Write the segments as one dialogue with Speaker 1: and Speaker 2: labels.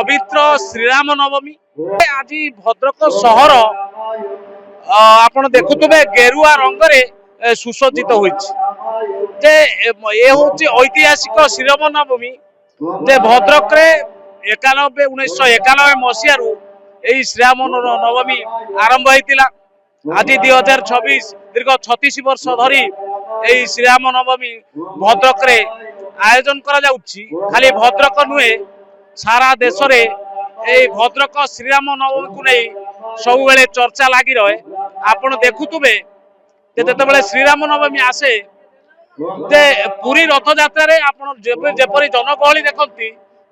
Speaker 1: पवित्र श्रीराम नवमी आज भद्रक सहर आपण देखुवे गेरुआ रंगरे सुसज्जित होइछि ऐतिहासिक श्रीराम नवमी जे भद्रक रे 1991 मसीह श्रीराम नवमी आरंभ होता। आज 2026 दीर्घ 36 वर्ष धरी श्रीराम नवमी भद्रक रे आयोजन करा जाउछि। खाली भद्रक नुहे सारा देश रे भद्रक श्रीराम नवमी को नहीं सब बेले चर्चा लगी रहे। आपण देखुवे जेतेबेले श्रीराम नवमी आसे जे पुरी रथ यात्रा रे आपण जेपरी जनगहली देखंती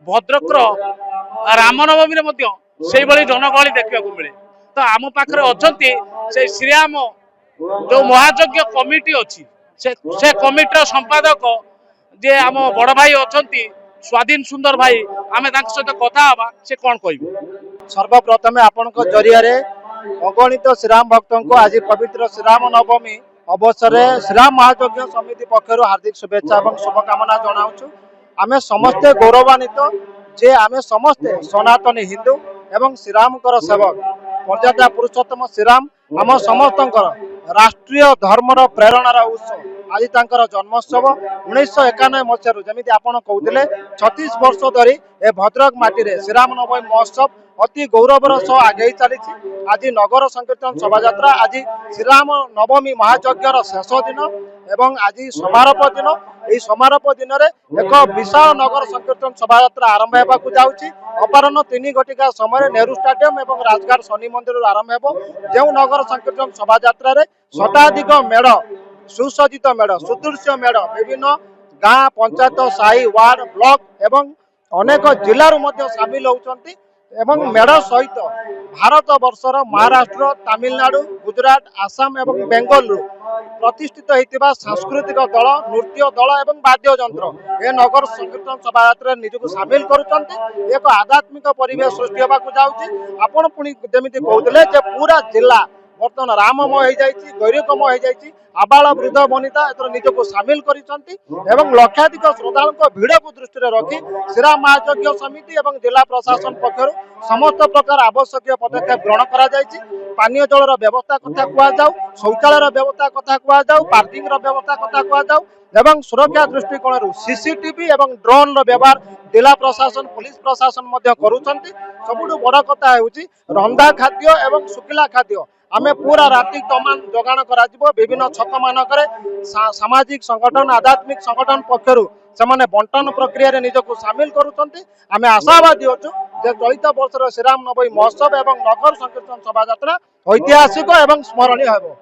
Speaker 1: भद्रक रामनवमी से भली जनगहली देखा मिले। तो आम पाखे अच्छा से श्रीराम जो महायज्ञ कमिटी अच्छी से कमिटर संपादक जे आम बड़ भाई अच्छा स्वाधीन सुंदर भाई आम सहित कथा हवा से कौन कह।
Speaker 2: सर्वप्रथमे आपण जरिया अगणित श्रीराम भक्त को आज पवित्र श्रीराम नवमी अवसर श्रीराम महायज्ञ समिति पक्षर हार्दिक शुभेच्छा और शुभकामना जनाऊँ। आम समस्ते गौरवान्वित जे आम समस्ते सनातनी हिंदू एवं श्रीराम सेवक मर्यादा पुरुषोत्तम श्रीराम आम समस्त राष्ट्रीय धर्मर प्रेरणार उत्सव आज तांकर जन्मोत्सव 1991 मसीह जमी आप कहते 36 वर्ष धरी ए भद्रक माटी रे श्रीराम नवमी महोत्सव अति गौरवर सह आगे चली। आज नगर संकीर्तन शोभा आज श्रीराम नवमी महायज्ञर शेष दिन एवं आज समारोप दिन यह समारोप दिन में एक विशाल नगर संकीर्तन शोभा आरंभ होगा जाऊँगी। अपराह 3 घटिका समय नेहरू स्टाडियम और राजघाट शनि मंदिर आरंभ हो जो नगर संकीर्तन शोभा शताधिक मेढ़ सुसज्जित मेढ़ सुदृश्य मेढ़ विभिन्न गाँ पंचायत साई वार्ड ब्लॉक एवं अनेक जिलूर सामिल होती एवं मेढ़ सहित भारत वर्षर महाराष्ट्र तमिलनाडु गुजरात आसाम एवं बेंगलुरु प्रतिष्ठित होता सांस्कृतिक दल नृत्य दल एवं वाद्य जंत्र ए नगर संकीर्तन शोभा निजक सामिल करुँच। एक आध्यात्मिक परिवेश सृष्टि होगा जाऊँगी। आपण पुणी जमी कहते पूरा जिला बर्तमान राममय हो गौरवमय हो आबाल वृद्ध वनिता एथर निजक सामिल कर लक्षाधिक श्रद्धा भिड़ को दृष्टि रखी श्रीराम महायज्ञ समिति और जिला प्रशासन पक्षर समस्त प्रकार आवश्यक पदक्षेप ग्रहण कर पानीय जलर व्यवस्था कथा कहुँ शौचालय व्यवस्था कथा कहुँ पार्किंग व्यवस्था कथा कहुँ एवं सुरक्षा दृष्टिकोण सीसीटीवी एवं ड्रोन व्यवहार जिला प्रशासन पुलिस प्रशासन करुँच। सबुठ बड़ कथा रंधा खाद्य एवं सुखिला खाद्य आमे पूरा राति तमाम जोगाण करा विभिन्न छक मानक सामाजिक संगठन आध्यात्मिक संगठन पक्षर से बंटन प्रक्रिया निजक सामिल करुँच। आमे आशावादी अच्छु चलित वर्षर श्रीराम नवमी महोत्सव एवं नगर संकीर्तन शोभा ऐतिहासिक एवं स्मरणीय होब।